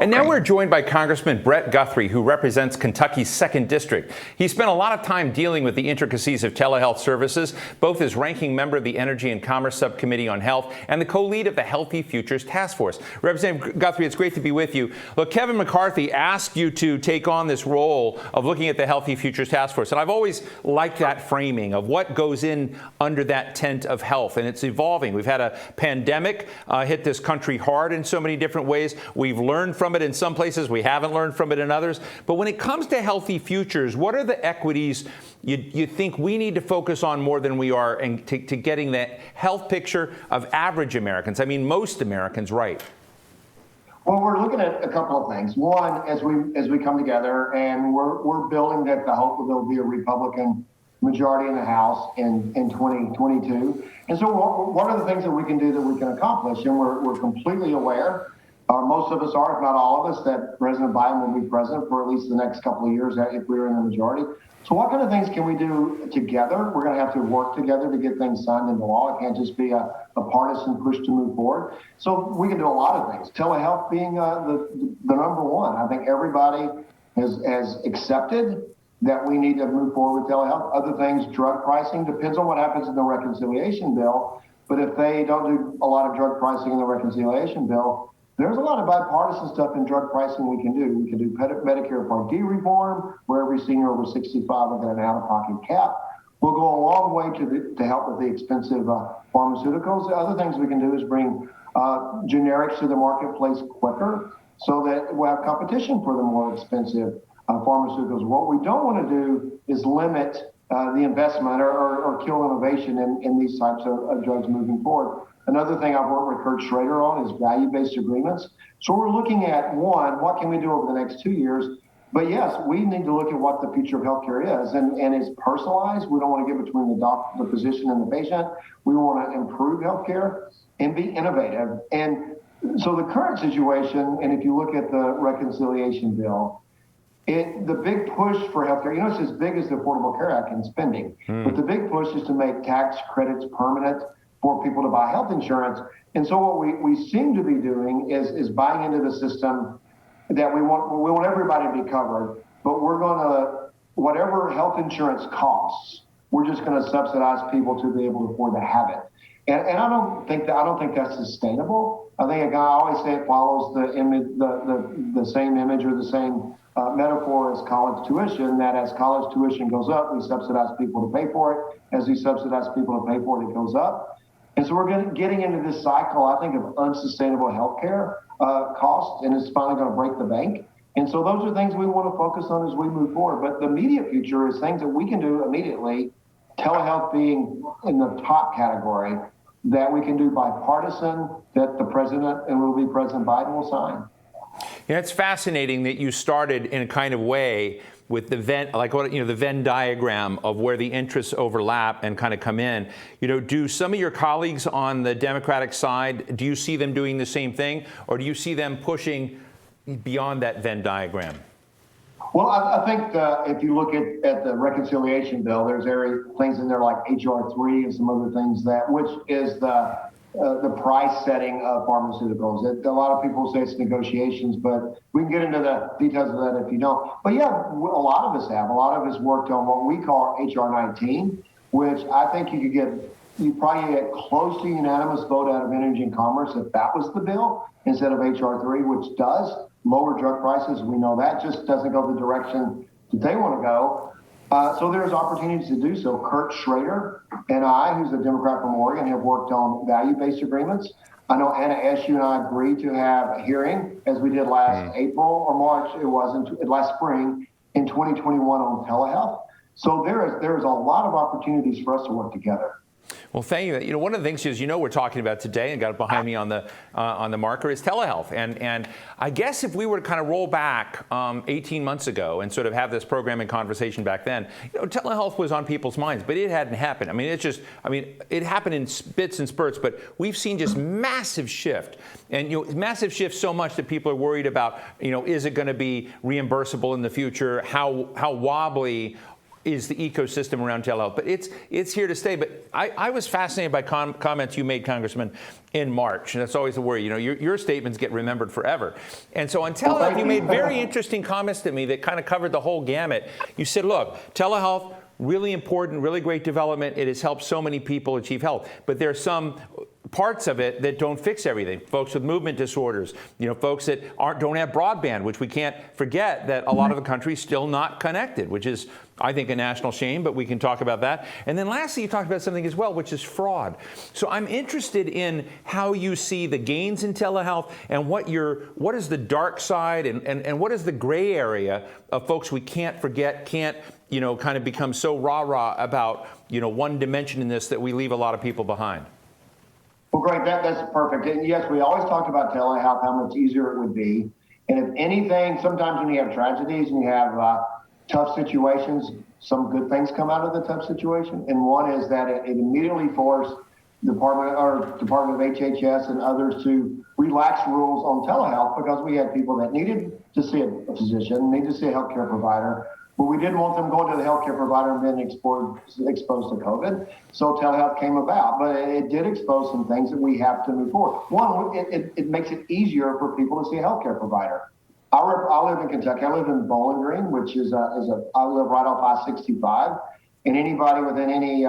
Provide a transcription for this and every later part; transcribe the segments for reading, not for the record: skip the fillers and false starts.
And now we're joined by Congressman Brett Guthrie, who represents Kentucky's 2nd District. He spent a lot of time dealing with the intricacies of telehealth services, both as ranking member of the Energy and Commerce Subcommittee on Health and the co-lead of the Healthy Futures Task Force. Representative Guthrie, it's great to be with you. Look, Kevin McCarthy asked you to take on this role of looking at the Healthy Futures Task Force, and I've always liked that framing of what goes in under that tent of health, and it's evolving. We've had a pandemic hit this country hard in so many different ways. We've learned from it in some places, we haven't learned from it in others. But when it comes to healthy futures, what are the equities you think we need to focus on more than we are, and to getting that health picture of average Americans? I mean, most Americans, right? Well, we're looking at a couple of things. One, as we come together, and we're building that the hope that there'll be a Republican majority in the House in 2022. And so what are the things that we can do that we can accomplish? And we're completely aware, most of us are, if not all of us, that President Biden will be president for at least the next couple of years if we're in the majority. So what kind of things can we do together? We're going to have to work together to get things signed into law. It can't just be a partisan push to move forward. So we can do a lot of things. Telehealth being the number one. I think everybody has accepted that we need to move forward with telehealth. Other things, drug pricing, depends on what happens in the reconciliation bill. But if they don't do a lot of drug pricing in the reconciliation bill, there's a lot of bipartisan stuff in drug pricing we can do. We can do Medicare Part D reform, where every senior over 65 will get an out-of-pocket cap. We'll go a long way to help with the expensive pharmaceuticals. The other things we can do is bring generics to the marketplace quicker so that we'll have competition for the more expensive pharmaceuticals. What we don't want to do is limit the investment or kill innovation in these types of drugs moving forward. Another thing I've worked with Kurt Schrader on is value-based agreements. So we're looking at, one, what can we do over the next 2 years? But yes, we need to look at what the future of healthcare is, and it's personalized. We don't want to get between the doctor, the physician, and the patient. We want to improve healthcare and be innovative. And so the current situation, and if you look at the reconciliation bill, the big push for healthcare, it's as big as the Affordable Care Act in spending, but the big push is to make tax credits permanent for people to buy health insurance. And so what we seem to be doing is buying into the system that we want everybody to be covered, but we're going to, whatever health insurance costs, we're just going to subsidize people to be able to afford to have it. And I don't think that's sustainable. I think, I always say it follows the same image or the same metaphor as college tuition, that as college tuition goes up, we subsidize people to pay for it. As we subsidize people to pay for it, it goes up. And so we're getting into this cycle, I think, of unsustainable healthcare costs, and it's finally going to break the bank. And so those are things we want to focus on as we move forward. But the immediate future is things that we can do immediately, telehealth being in the top category, that we can do bipartisan, that the president and will be President Biden will sign. Yeah, it's fascinating that you started in a kind of way with the the Venn diagram of where the interests overlap and kind of come in. Do some of your colleagues on the Democratic side, do you see them doing the same thing, or do you see them pushing beyond that Venn diagram? Well, I think if you look at the reconciliation bill, there's things in there like H.R. 3 and some other things which is the price setting of pharmaceuticals. A lot of people say it's negotiations, but we can get into the details of that if you don't. But yeah, a lot of us worked on what we call H.R. 19, which I think you probably get close to unanimous vote out of Energy and Commerce if that was the bill instead of H.R. 3, which does lower drug prices. We know that just doesn't go the direction that they want to go. So there's opportunities to do so. Kurt Schrader and I, who's a Democrat from Oregon, have worked on value-based agreements. I know Anna Eshoo and I agreed to have a hearing, as we did last April or March, last spring in 2021 on telehealth. So there is a lot of opportunities for us to work together. Well, thank you. One of the things is, we're talking about today, and got it behind me on the marker, is telehealth. And I guess if we were to kind of roll back 18 months ago and sort of have this program and conversation back then, telehealth was on people's minds, but it hadn't happened. It happened in bits and spurts, but we've seen just massive shift, and massive shift so much that people are worried about, is it going to be reimbursable in the future? How wobbly is the ecosystem around telehealth. But it's here to stay. But I was fascinated by comments you made, Congressman, in March. And that's always the worry. You know, your statements get remembered forever. And so on telehealth, you made very interesting comments to me that kind of covered the whole gamut. You said, look, telehealth, really important, really great development. It has helped so many people achieve health. But there are some parts of it that don't fix everything. Folks with movement disorders, folks that don't have broadband, which we can't forget that a lot of the country is still not connected, which is, I think, a national shame, but we can talk about that. And then lastly, you talked about something as well, which is fraud. So I'm interested in how you see the gains in telehealth and what is the dark side and what is the gray area of folks we can't forget, can't kind of become so rah-rah about, one dimension in this that we leave a lot of people behind. Well, great. That's perfect. And yes, we always talked about telehealth, how much easier it would be. And if anything, sometimes when you have tragedies and you have tough situations, some good things come out of the tough situation. And one is that it immediately forced Department of HHS and others to relax rules on telehealth because we had people that needed to see a physician, needed to see a healthcare provider, but we didn't want them going to the healthcare provider and being exposed to COVID. So telehealth came about, but it did expose some things that we have to move forward. One, it makes it easier for people to see a healthcare provider. I live in Kentucky. I live in Bowling Green, which is I live right off I-65, and anybody within any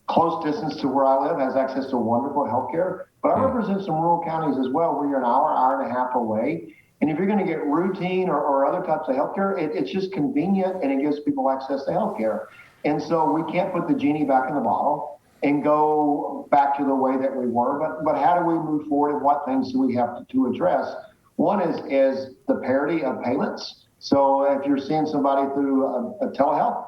close distance to where I live has access to wonderful healthcare. But I represent some rural counties as well, where you're an hour and a half away. And if you're going to get routine or other types of healthcare, it's just convenient and it gives people access to healthcare. And so we can't put the genie back in the bottle and go back to the way that we were. But how do we move forward and what things do we have to address? One is the parity of payments. So if you're seeing somebody through a telehealth,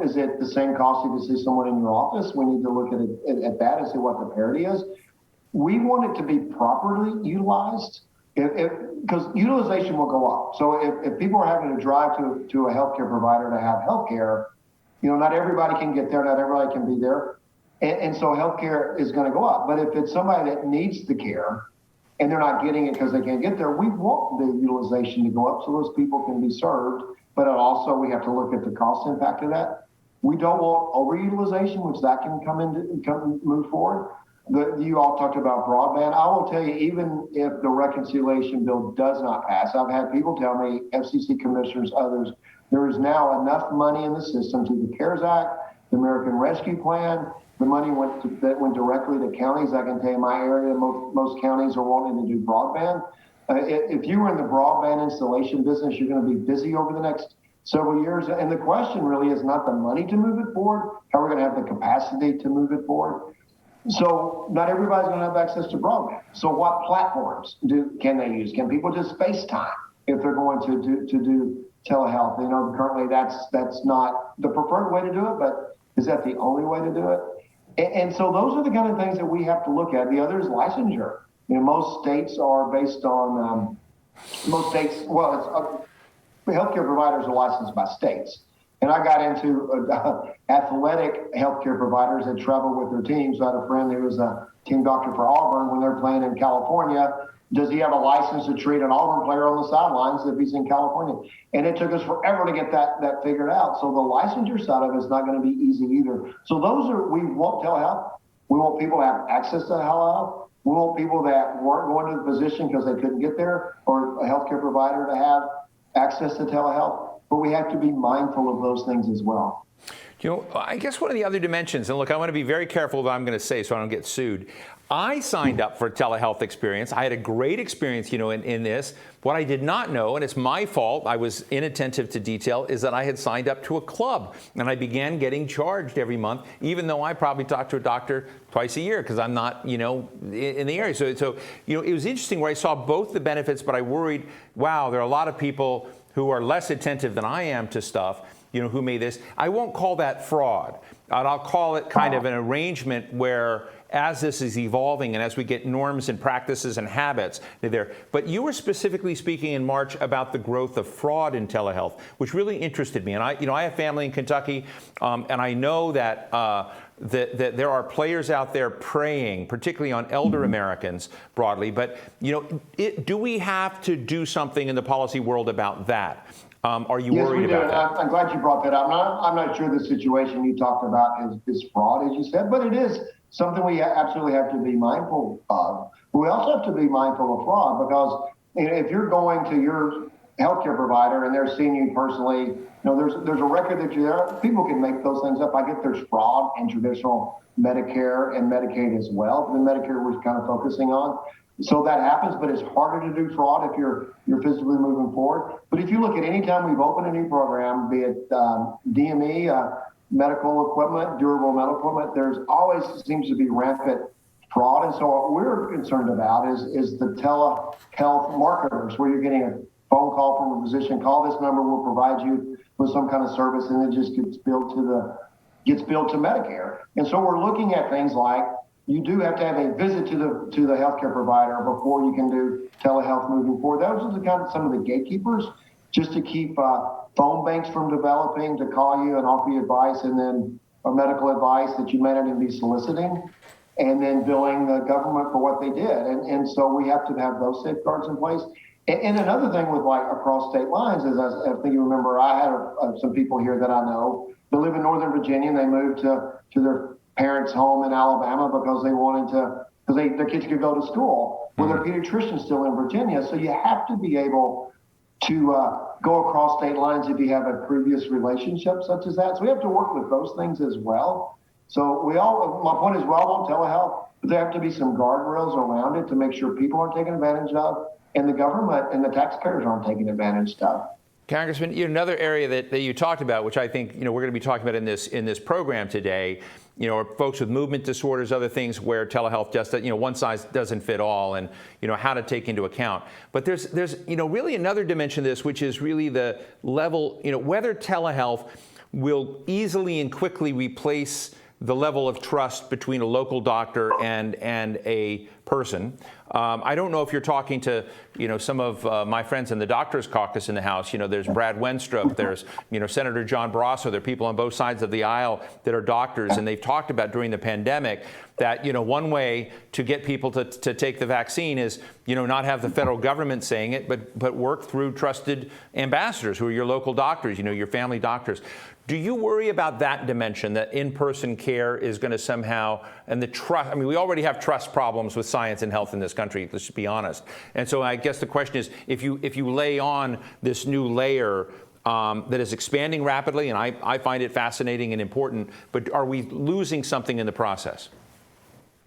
is it the same cost if you see someone in your office? We need to look at that and see what the parity is. We want it to be properly utilized. Because utilization will go up. So if people are having to drive to a healthcare provider to have healthcare, not everybody can get there, not everybody can be there. And so healthcare is going to go up. But if it's somebody that needs the care and they're not getting it because they can't get there, we want the utilization to go up so those people can be served. But also we have to look at the cost impact of that. We don't want overutilization, which that can come move forward. You all talked about broadband. I will tell you, even if the reconciliation bill does not pass, I've had people tell me, FCC commissioners, others, there is now enough money in the system through the CARES Act, the American Rescue Plan. The money that went directly to counties. I can tell you my area, most counties are wanting to do broadband. If you were in the broadband installation business, you're going to be busy over the next several years. And the question really is not the money to move it forward, how we're going to have the capacity to move it forward. So not everybody's going to have access to broadband. So what platforms can they use? Can people just FaceTime if they're going to do telehealth? Currently that's not the preferred way to do it, but is that the only way to do it? And so those are the kind of things that we have to look at. The other is licensure. Most states are based on healthcare providers are licensed by states. And I got into athletic healthcare providers that travel with their teams. I had a friend who was a team doctor for Auburn when they're playing in California. Does he have a license to treat an Auburn player on the sidelines if he's in California? And it took us forever to get that figured out. So the licensure side of it is not going to be easy either. So we want telehealth. We want people to have access to telehealth. We want people that weren't going to the physician because they couldn't get there or a healthcare provider to have access to telehealth. But we have to be mindful of those things as well. I guess one of the other dimensions, and look, I want to be very careful what I'm going to say so I don't get sued. I signed up for a telehealth experience. I had a great experience, in this. What I did not know, and it's my fault, I was inattentive to detail, is that I had signed up to a club. And I began getting charged every month, even though I probably talk to a doctor twice a year because I'm not, in the area. So, it was interesting where I saw both the benefits, but I worried, wow, there are a lot of people who are less attentive than I am to stuff, who made this. I won't call that fraud. And I'll call it kind of an arrangement where as this is evolving and as we get norms and practices and habits, they're there. But you were specifically speaking in March about the growth of fraud in telehealth, which really interested me. And I have family in Kentucky, and I know that that there are players out there preying, particularly on elder Americans broadly. But do we have to do something in the policy world about that? Are you Yes, worried we do, about and that? I'm glad you brought that up. I'm not sure the situation you talked about is fraud, as you said, but it is something we absolutely have to be mindful of. We also have to be mindful of fraud because if you're going to your healthcare provider and they're seeing you personally, there's a record that you're there. People can make those things up. I get there's fraud in traditional Medicare and Medicaid as well. But the Medicare we're kind of focusing on. So that happens, but it's harder to do fraud if you're physically moving forward. But if you look at any time we've opened a new program, be it DME, medical equipment, durable medical equipment, there's always seems to be rampant fraud. And so what we're concerned about is the telehealth marketers, where you're getting a phone call from a physician, call this number, we'll provide you with some kind of service, and it just gets billed to Medicare. And so we're looking at things like you do have to have a visit to the healthcare provider before you can do telehealth moving forward. Those are the kind of some of the gatekeepers, just to keep phone banks from developing to call you and offer you advice, and then medical advice that you may not even be soliciting, and then billing the government for what they did. And so we have to have those safeguards in place. And another thing with like across state lines is, I think you remember, I had some people here that I know that live in Northern Virginia, and they moved to their parents' home in Alabama because they wanted to, because their kids could go to school. Well, their pediatrician's still in Virginia, so you have to be able to go across state lines if you have a previous relationship such as that. So we have to work with those things as well. So my point is, we all want telehealth, but there have to be some guardrails around it to make sure people aren't taken advantage of, and the government and the taxpayers aren't taking advantage of. Congressman, another area that you talked about, which I think we're going to be talking about in this program today, are folks with movement disorders, other things where telehealth just one size doesn't fit all, and how to take into account. But there's really another dimension of this, which is really the level, whether telehealth will easily and quickly replace the level of trust between a local doctor and a person. I don't know if you're talking to some of my friends in the Doctors Caucus in the House. There's Brad Wenstrup, there's Senator John Barrasso. There are people on both sides of the aisle that are doctors, and they've talked about during the pandemic that one way to get people to take the vaccine is not have the federal government saying it, but work through trusted ambassadors who are your local doctors, your family doctors. Do you worry about that dimension, that in-person care is going to somehow, and the trust, we already have trust problems with science and health in this country, let's be honest. And so I guess the question is, if you lay on this new layer that is expanding rapidly, and I find it fascinating and important, but are we losing something in the process?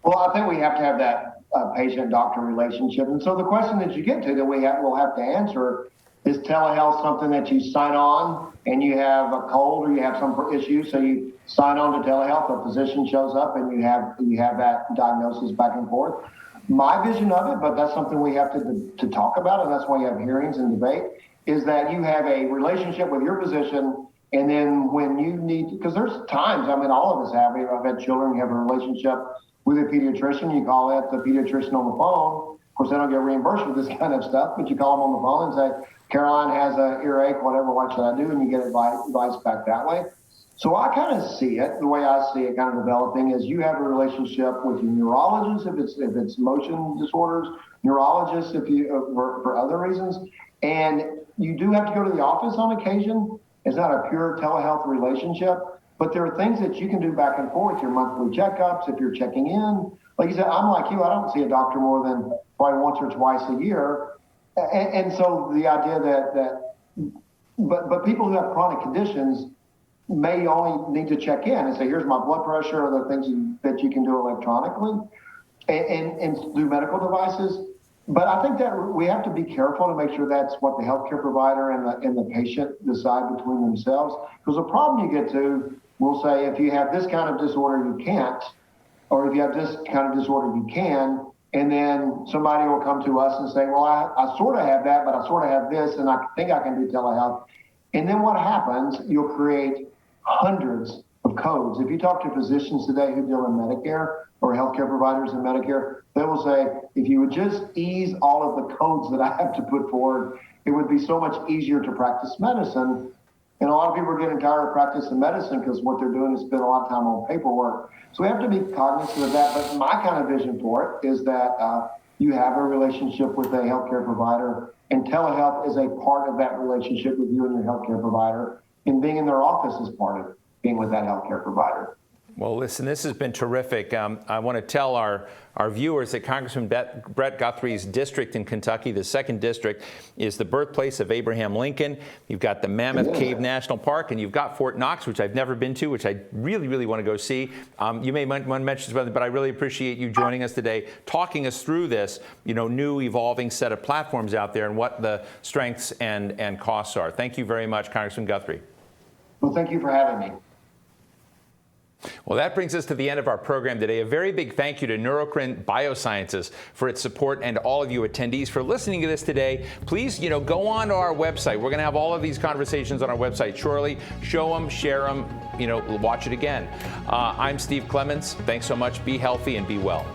Well, I think we have to have that patient-doctor relationship. And so the question that you get to that we'll have to answer is telehealth something that you sign on and you have a cold or you have some issue, so you sign on to telehealth, a physician shows up and you have that diagnosis back and forth. My vision of it, but that's something we have to talk about, and that's why you have hearings and debate, is that you have a relationship with your physician, and then when you need, because there's times, all of us have, I've had children, you have a relationship with a pediatrician, you call it the pediatrician on the phone. Of course, they don't get reimbursed for this kind of stuff, but you call them on the phone and say, Caroline has an earache, whatever, what should I do? And you get advice back that way. So I kind of see it, the way I see it kind of developing is you have a relationship with your neurologist if it's motion disorders, neurologists for other reasons. And you do have to go to the office on occasion. It's not a pure telehealth relationship, but there are things that you can do back and forth, your monthly checkups, if you're checking in. Like you said, I'm like you, I don't see a doctor more than probably once or twice a year. And so the idea but people who have chronic conditions may only need to check in and say, here's my blood pressure, or the things that you can do electronically and through medical devices. But I think that we have to be careful to make sure that's what the healthcare provider and the patient decide between themselves. Because the problem you get to, we'll say, if you have this kind of disorder, you can't, or if you have this kind of disorder, you can. And then somebody will come to us and say, well, I sort of have that, but I sort of have this, and I think I can do telehealth. And then what happens, you'll create hundreds of codes. If you talk to physicians today who deal in Medicare or healthcare providers in Medicare, they will say, if you would just ease all of the codes that I have to put forward, it would be so much easier to practice medicine. And a lot of people are getting tired of practicing medicine because what they're doing is spend a lot of time on paperwork. So we have to be cognizant of that. But my kind of vision for it is that you have a relationship with a healthcare provider And telehealth is a part of that relationship with you and your healthcare provider, and being in their office is part of being with that healthcare provider. Well, listen, this has been terrific. I want to tell our viewers that Congressman Brett Guthrie's district in Kentucky, the 2nd District, is the birthplace of Abraham Lincoln. You've got the Mammoth Cave National Park, and you've got Fort Knox, which I've never been to, which I really, really want to go see. You may want to mention something, but I really appreciate you joining us today, talking us through this, new evolving set of platforms out there and what the strengths and costs are. Thank you very much, Congressman Guthrie. Well, thank you for having me. Well, that brings us to the end of our program today. A very big thank you to Neurocrine Biosciences for its support, and all of you attendees for listening to this today. Please, go on to our website. We're going to have all of these conversations on our website shortly. Show them, share them, watch it again. I'm Steve Clemons. Thanks so much. Be healthy and be well.